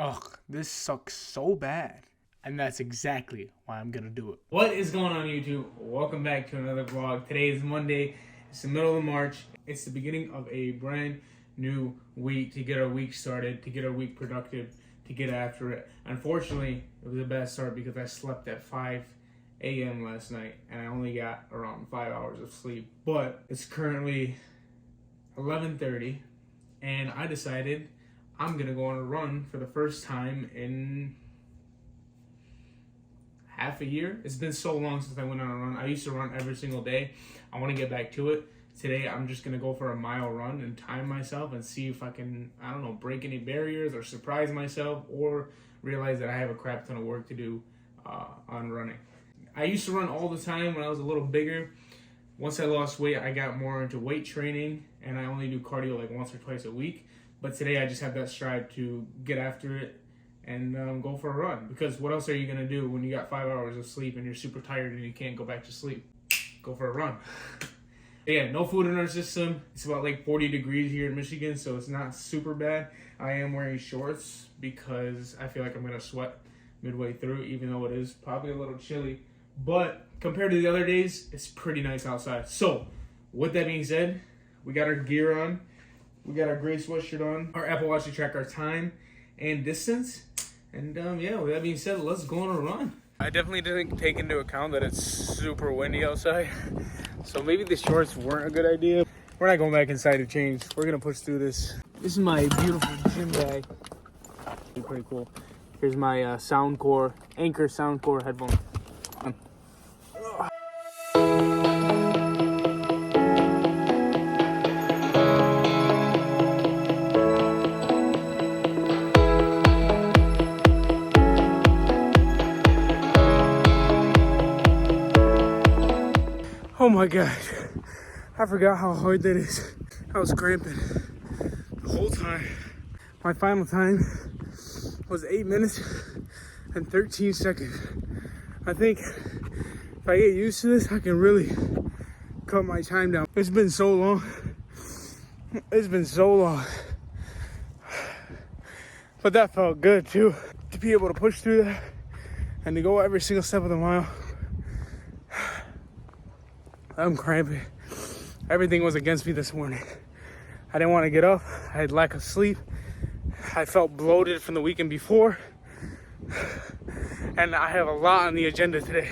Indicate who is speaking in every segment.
Speaker 1: Ugh, this sucks so bad. And that's exactly why I'm gonna do it.
Speaker 2: What is going on, YouTube? Welcome back to another vlog. Today is Monday. It's the middle of March. It's the beginning of a brand new week to get our week started, to get our week productive, to get after it. Unfortunately, it was a bad start because I slept at 5 a.m. last night and I only got around 5 hours of sleep. But it's currently 11:30 and I decided I'm gonna go on a run for the first time in half a year. It's been so long since I went on a run. I used to run every single day. I want to get back to it. Today, I'm just going to go for a mile run and time myself and see if I can, I don't know, break any barriers or surprise myself or realize that I have a crap ton of work to do on running. I used to run all the time when I was a little bigger. Once I lost weight, I got more into weight training and I only do cardio like once or twice a week. But today, I just have that strive to get after it and go for a run. Because what else are you going to do when you got 5 hours of sleep and you're super tired and you can't go back to sleep? Go for a run. Yeah, no food in our system. It's about like 40 degrees here in Michigan, so it's not super bad. I am wearing shorts because I feel like I'm going to sweat midway through, even though it is probably a little chilly. But compared to the other days, it's pretty nice outside. So, with that being said, we got our gear on. We got our gray sweatshirt on. Our Apple Watch to track our time and distance. And yeah, with that being said, let's go on a run. I definitely didn't take into account that it's super windy outside. So maybe the shorts weren't a good idea. We're not going back inside to change. We're gonna push through this. This is my beautiful gym bag. Pretty cool. Here's my Soundcore, Anchor Soundcore headphone. Oh my god, I forgot how hard that is. I was cramping the whole time. My final time was 8 minutes and 13 seconds. I think if I get used to this, I can really cut my time down. It's been so long. It's been so long. But that felt good too, to be able to push through that and to go every single step of the mile. I'm cramping. Everything was against me this morning. I didn't want to get up. I had lack of sleep. I felt bloated from the weekend before. And I have a lot on the agenda today.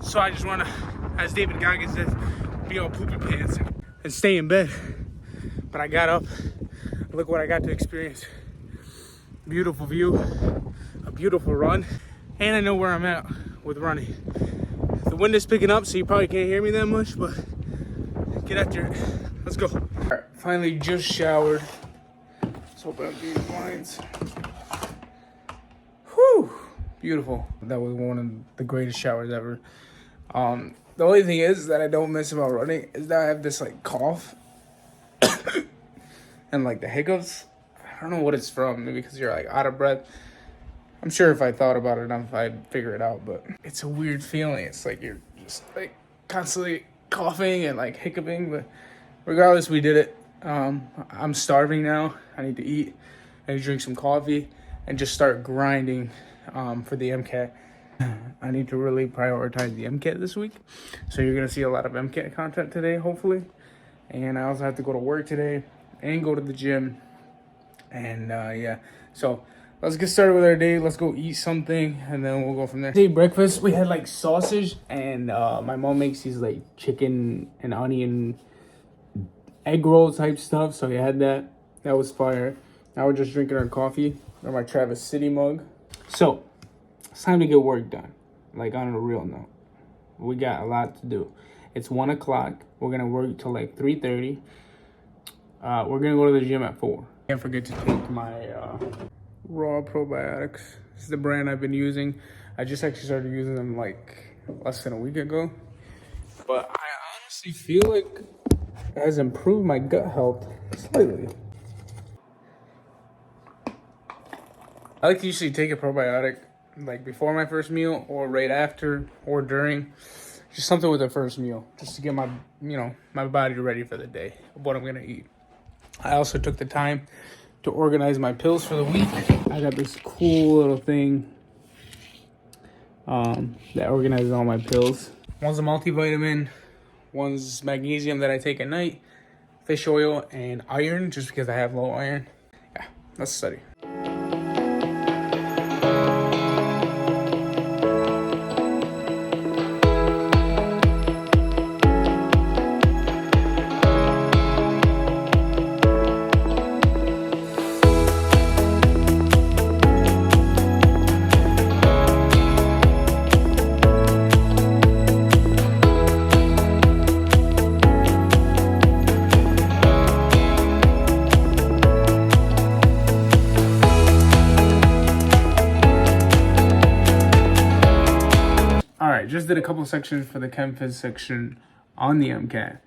Speaker 2: So I just want to, as David Goggins says, be all poopy pants and stay in bed. But I got up. Look what I got to experience. Beautiful view, a beautiful run. And I know where I'm at with running. The wind is picking up, so you probably can't hear me that much, but get after it. Let's go. All right, finally just showered. Let's open up these blinds. Whew, beautiful. That was one of the greatest showers ever. The only thing is that I don't miss about running is that I have this like cough and like the hiccups. I don't know what it's from, maybe because you're like out of breath. I'm sure if I thought about it enough, I'd figure it out, but it's a weird feeling. It's like you're just like constantly coughing and like hiccuping, but regardless, we did it. I'm starving now. I need to eat. I need to drink some coffee and just start grinding for the MCAT. I need to really prioritize the MCAT this week. So you're going to see a lot of MCAT content today, hopefully. And I also have to go to work today and go to the gym. And yeah, so let's get started with our day. Let's go eat something, and then we'll go from there. Today breakfast, we had like sausage, and my mom makes these like chicken and onion egg roll type stuff. So we had that. That was fire. Now we're just drinking our coffee from my Travis City mug. So it's time to get work done. Like on a real note, we got a lot to do. It's 1 o'clock. We're gonna work till like 3:30. We're gonna go to the gym at 4. Can't forget to take my raw probiotics. This is the brand I've been using. I just actually started using them like less than a week ago. But I honestly feel like it has improved my gut health slightly. I like to usually take a probiotic like before my first meal or right after or during. Just something with the first meal, just to get my, my body ready for the day of what I'm gonna eat. I also took the time to to organize my pills for the week. I got this cool little thing that organizes all my pills. One's a multivitamin, one's magnesium that I take at night, fish oil, and iron, just because I have low iron. Yeah, let's study. All right, just did a couple sections for the Chem Phys section on the MCAT.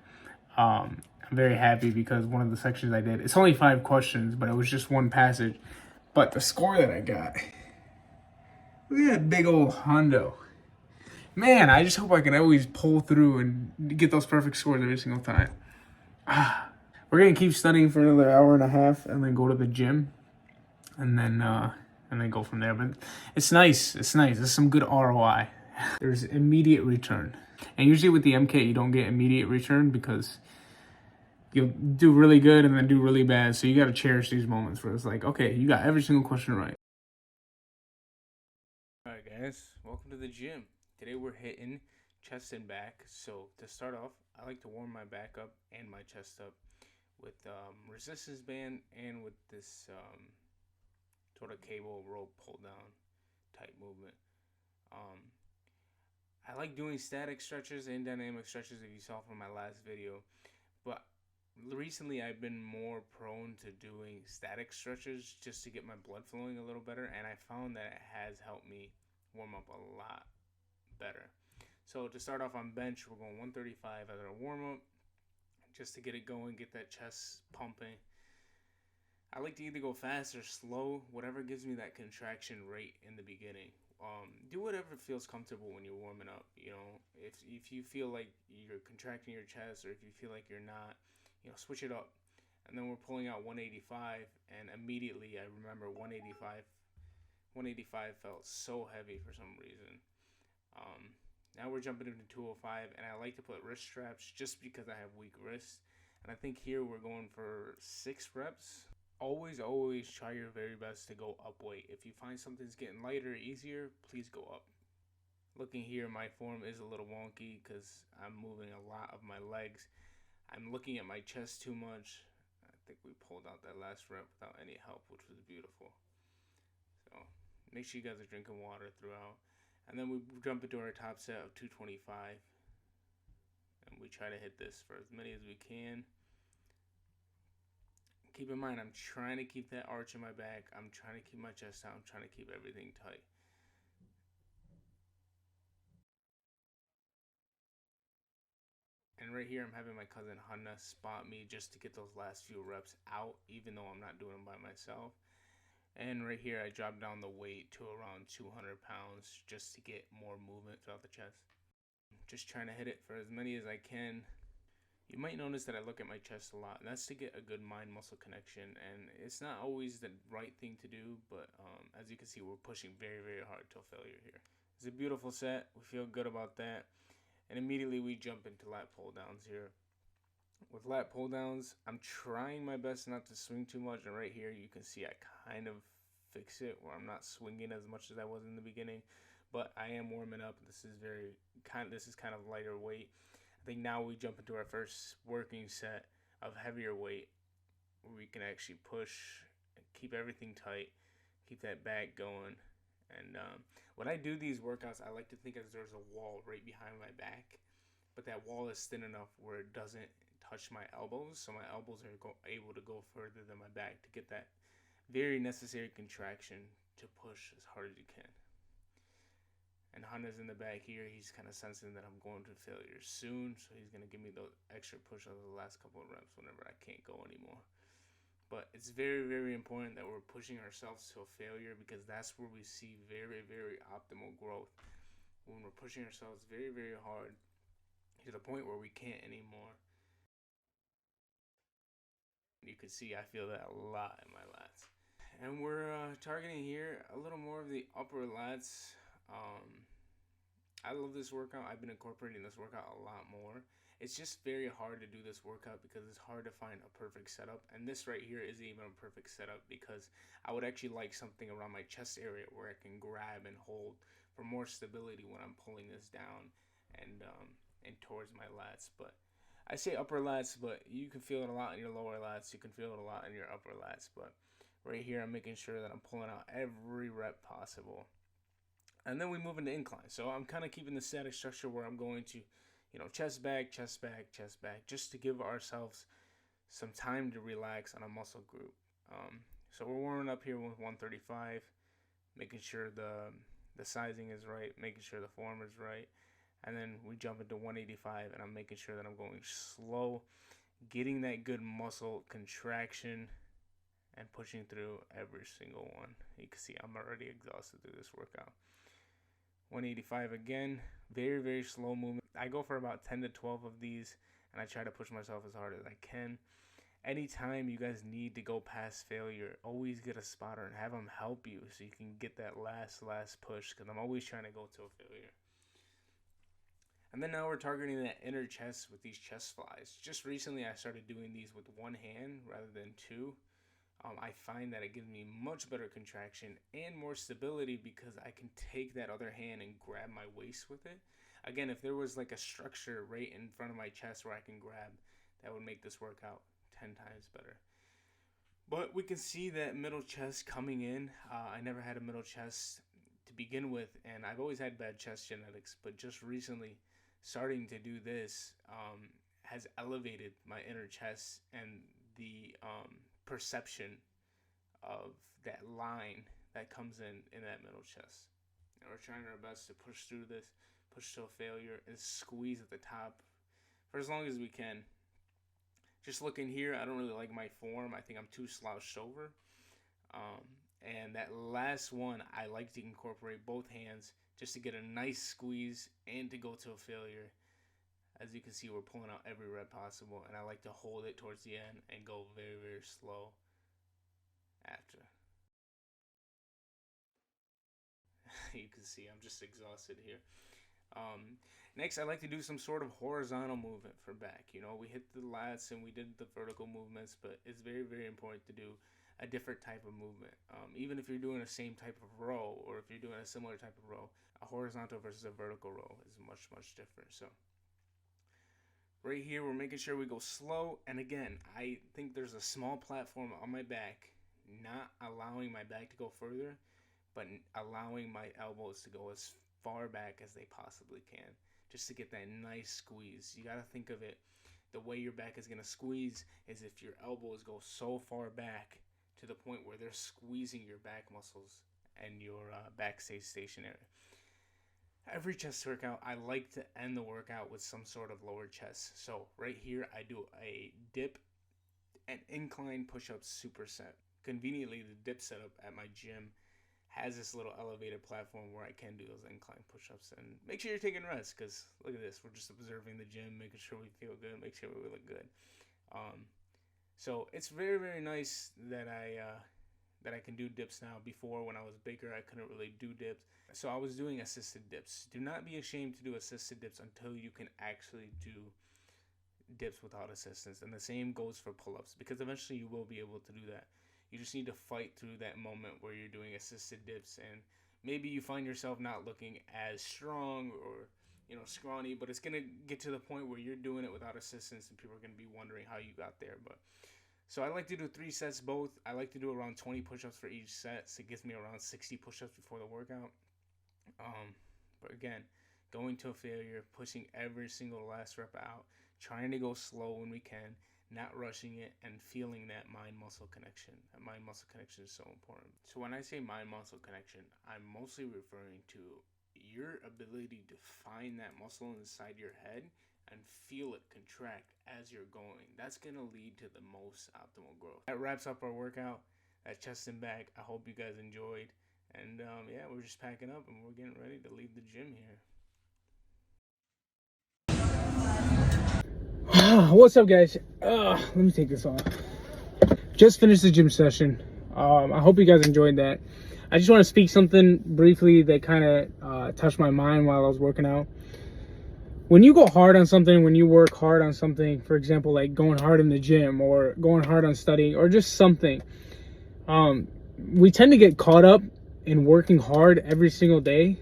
Speaker 2: I'm very happy because one of the sections I did, it's only 5 questions, but it was just one passage. But the score that I got, look at that big old hundo. Man, I just hope I can always pull through and get those perfect scores every single time. We're gonna keep studying for another hour and a half and then go to the gym and then go from there. But it's nice. It's nice. It's some good ROI. There's immediate return. And usually with the MCAT, you don't get immediate return because you'll do really good and then do really bad. So you got to cherish these moments where it's like, okay, you got every single question right. All right, guys, welcome to the gym. Today we're hitting chest and back. So to start off, I like to warm my back up and my chest up with resistance band and with this sort of cable rope pull down type movement. I like doing static stretches and dynamic stretches if you saw from my last video, but recently I've been more prone to doing static stretches just to get my blood flowing a little better, and I found that it has helped me warm up a lot better. So to start off on bench, we're going 135 as our warm up just to get it going, get that chest pumping. I like to either go fast or slow, whatever gives me that contraction rate in the beginning. Do whatever feels comfortable when you're warming up. You know, if you feel like you're contracting your chest, or if you feel like you're not, switch it up. And then we're pulling out 185, and immediately I remember 185 felt so heavy for some reason. Now we're jumping into 205, and I like to put wrist straps just because I have weak wrists. And I think here we're going for 6 reps. Always try your very best to go up weight. If you find something's getting lighter or easier, please go up. Looking here, my form is a little wonky because I'm moving a lot of my legs. I'm looking at my chest too much. I think we pulled out that last rep without any help, which was beautiful. So make sure you guys are drinking water throughout. And then we jump into our top set of 225. And we try to hit this for as many as we can. Keep in mind, I'm trying to keep that arch in my back. I'm trying to keep my chest out. I'm trying to keep everything tight. And right here, I'm having my cousin Hanna spot me just to get those last few reps out, even though I'm not doing them by myself. And right here, I drop down the weight to around 200 pounds just to get more movement throughout the chest. Just trying to hit it for as many as I can. You might notice that I look at my chest a lot, and that's to get a good mind-muscle connection, and it's not always the right thing to do, but as you can see, we're pushing very, very hard till failure here. It's a beautiful set. We feel good about that, and immediately we jump into lat pull-downs here. With lat pull-downs, I'm trying my best not to swing too much, and right here you can see I kind of fix it where I'm not swinging as much as I was in the beginning, but I am warming up. This is kind of lighter weight. I think now we jump into our first working set of heavier weight where we can actually push and keep everything tight, keep that back going. And when I do these workouts, I like to think as there's a wall right behind my back, but that wall is thin enough where it doesn't touch my elbows, so my elbows are able to go further than my back to get that very necessary contraction to push as hard as you can. And Hunter's in the back here. He's kind of sensing that I'm going to failure soon, so he's going to give me those extra push-ups the last couple of reps whenever I can't go anymore. But it's very, very important that we're pushing ourselves to a failure because that's where we see very, very optimal growth. When we're pushing ourselves very, very hard to the point where we can't anymore.
Speaker 1: You can see I feel that a lot in my lats. And we're targeting here a little more of the upper lats. I love this workout. I've been incorporating this workout a lot more. It's just very hard to do this workout because it's hard to find a perfect setup. And this right here isn't even a perfect setup because I would actually like something around my chest area where I can grab and hold for more stability when I'm pulling this down and towards my lats. But I say upper lats, but you can feel it a lot in your lower lats. You can feel it a lot in your upper lats. But right here, I'm making sure that I'm pulling out every rep possible. And then we move into incline. So I'm kind of keeping the static structure where I'm going to, chest back, chest back, chest back, just to give ourselves some time to relax on a muscle group. So we're warming up here with 135, making sure the sizing is right, making sure the form is right. And then we jump into 185, and I'm making sure that I'm going slow, getting that good muscle contraction, and pushing through every single one. You can see I'm already exhausted through this workout. 185 again, very, very slow movement. I go for about 10 to 12 of these, and I try to push myself as hard as I can. Anytime you guys need to go past failure, always get a spotter and have them help you so you can get that last push, because I'm always trying to go to a failure. And then now we're targeting that inner chest with these chest flies. Just recently I started doing these with one hand rather than two. I find that it gives me much better contraction and more stability because I can take that other hand and grab my waist with it. Again, if there was like a structure right in front of my chest where I can grab, that would make this workout 10 times better. But we can see that middle chest coming in. I never had a middle chest to begin with, and I've always had bad chest genetics, but just recently starting to do this has elevated my inner chest and the perception of that line that comes in that middle chest. And we're trying our best to push through this, push to a failure, and squeeze at the top for as long as we can. Just looking here, I don't really like my form. I think I'm too slouched over. And that last one, I like to incorporate both hands just to get a nice squeeze and to go to a failure. As you can see, we're pulling out every rep possible, and I like to hold it towards the end and go very, very slow after. You can see I'm just exhausted here. Next, I like to do some sort of horizontal movement for back. We hit the lats and we did the vertical movements, but it's very, very important to do a different type of movement. Even if you're doing the same type of row, or if you're doing a similar type of row, a horizontal versus a vertical row is much, much different. So right here, we're making sure we go slow. And again, I think there's a small platform on my back, not allowing my back to go further, but allowing my elbows to go as far back as they possibly can, just to get that nice squeeze. You got to think of it, the way your back is going to squeeze is if your elbows go so far back to the point where they're squeezing your back muscles and your back stays stationary. Every chest workout, I like to end the workout with some sort of lower chest. So right here, I do a dip and incline push-up superset. Conveniently, the dip setup at my gym has this little elevated platform where I can do those incline push-ups. And make sure you're taking rest, because look at this. We're just observing the gym, making sure we feel good, make sure we look good. So it's very, very nice that I can do dips now. Before, when I was bigger, I couldn't really do dips. So I was doing assisted dips. Do not be ashamed to do assisted dips until you can actually do dips without assistance. And the same goes for pull-ups, because eventually you will be able to do that. You just need to fight through that moment where you're doing assisted dips, and maybe you find yourself not looking as strong or scrawny, but it's going to get to the point where you're doing it without assistance and people are going to be wondering how you got there. But so I like to do 3 sets both. I like to do around 20 push-ups for each set, so it gives me around 60 push-ups before the workout. But again, going to a failure, pushing every single last rep out, trying to go slow when we can, not rushing it, and feeling that mind-muscle connection. That mind-muscle connection is so important. So when I say mind-muscle connection, I'm mostly referring to your ability to find that muscle inside your head and feel it contract as you're going. That's going to lead to the most optimal growth. That wraps up our workout at chest and back. I hope you guys enjoyed. And yeah, we're just packing up and we're getting ready to leave the gym here. What's up, guys? Let me take this off.
Speaker 2: just finished the gym session. I hope you guys enjoyed that. I just want to speak something briefly that kind of touched my mind while I was working out. When you go hard on something, when you work hard on something, for example, like going hard in the gym or going hard on studying or just something, we tend to get caught up in working hard every single day,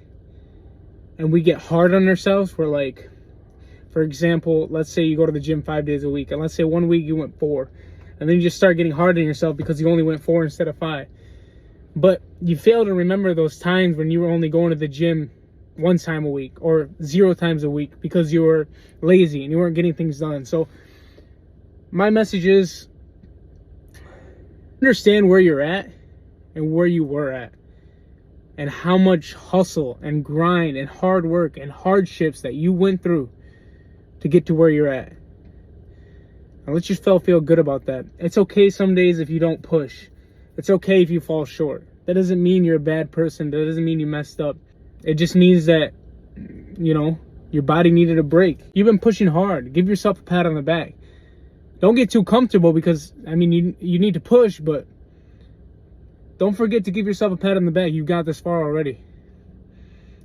Speaker 2: and we get hard on ourselves. We're like, for example, let's say you go to the gym 5 days a week, and let's say 1 week you went 4, and then you just start getting hard on yourself because you only went 4 instead of 5. But you fail to remember those times when you were only going to the gym 1 time a week or 0 times a week because you were lazy and you weren't getting things done. So my message is, understand where you're at and where you were at, and how much hustle and grind and hard work and hardships that you went through to get to where you're at. And let yourself feel good about that. It's okay some days if you don't push. It's okay if you fall short. That doesn't mean you're a bad person. That doesn't mean you messed up. It just means that, you know, your body needed a break. You've been pushing hard. Give yourself a pat on the back. Don't get too comfortable because, I mean, you need to push, but don't forget to give yourself a pat on the back. You got this far already.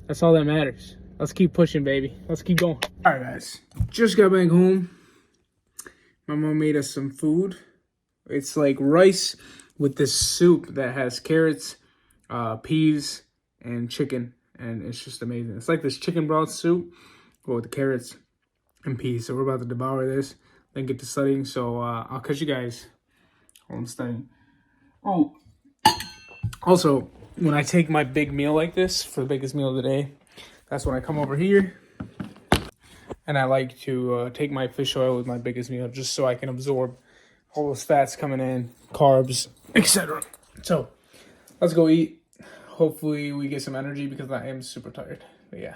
Speaker 2: That's all that matters. Let's keep pushing, baby. Let's keep going. All right, guys. Just got back home. My mom made us some food. It's like rice with this soup that has carrots, peas, and chicken. And it's just amazing. It's like this chicken broth soup with the carrots and peas. So we're about to devour this, then get to studying. So I'll catch you guys while I'm studying. Oh, also, when I take my big meal like this, for the biggest meal of the day, that's when I come over here. And I like to take my fish oil with my biggest meal just so I can absorb all those fats coming in, carbs, etc. So let's go eat. Hopefully we get some energy because I am super tired. But yeah.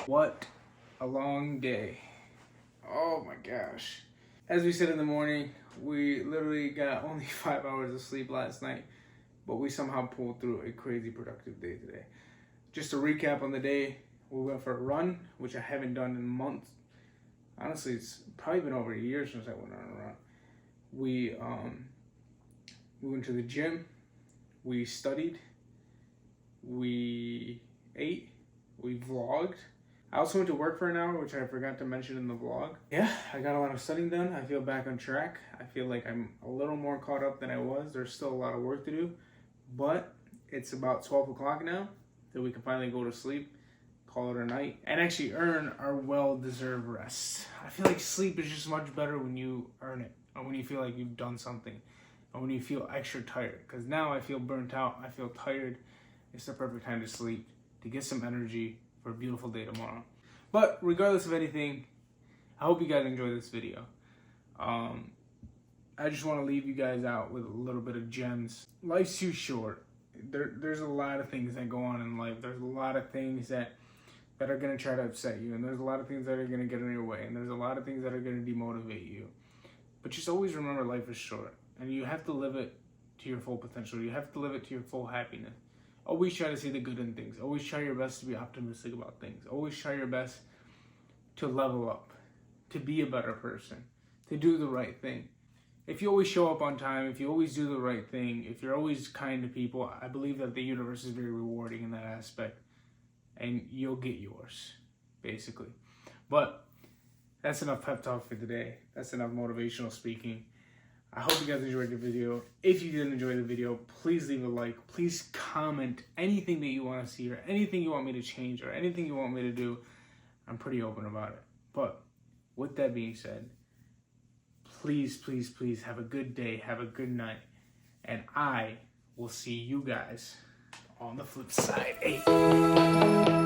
Speaker 2: What a long day. Oh my gosh. As we said in the morning, we literally got only 5 hours of sleep last night, but we somehow pulled through a crazy productive day today. Just to recap on the day, we went for a run, which I haven't done in months. Honestly, it's probably been over a year since I went on a run. We went to the gym, we studied, we ate, we vlogged. I also went to work for an hour, which I forgot to mention in the vlog. Yeah, I got a lot of studying done. I feel back on track. I feel like I'm a little more caught up than I was. There's still a lot of work to do, but it's about 12 o'clock now that we can finally go to sleep, call it a night, and actually earn our well-deserved rest. I feel like sleep is just much better when you earn it, or when you feel like you've done something, or when you feel extra tired. Because now I feel burnt out. I feel tired. It's the perfect time to sleep, to get some energy for a beautiful day tomorrow. But regardless of anything, I hope you guys enjoy this video. I just want to leave you guys out with a little bit of gems. Life's too short. There's a lot of things that go on in life. There's a lot of things that are going to try to upset you. And there's a lot of things that are going to get in your way. And there's a lot of things that are going to demotivate you. But just always remember life is short. And you have to live it to your full potential. You have to live it to your full happiness. Always try to see the good in things. Always try your best to be optimistic about things. Always try your best to level up, to be a better person, to do the right thing. If you always show up on time, if you always do the right thing, if you're always kind to people, I believe that the universe is very rewarding in that aspect. And you'll get yours, basically. But that's enough pep talk for today. That's enough motivational speaking. I hope you guys enjoyed the video. If you did enjoy the video, please leave a like. Please comment anything that you want to see or anything you want me to change or anything you want me to do. I'm pretty open about it. But with that being said, please, please, please have a good day. Have a good night. And I will see you guys on the flip side. Hey.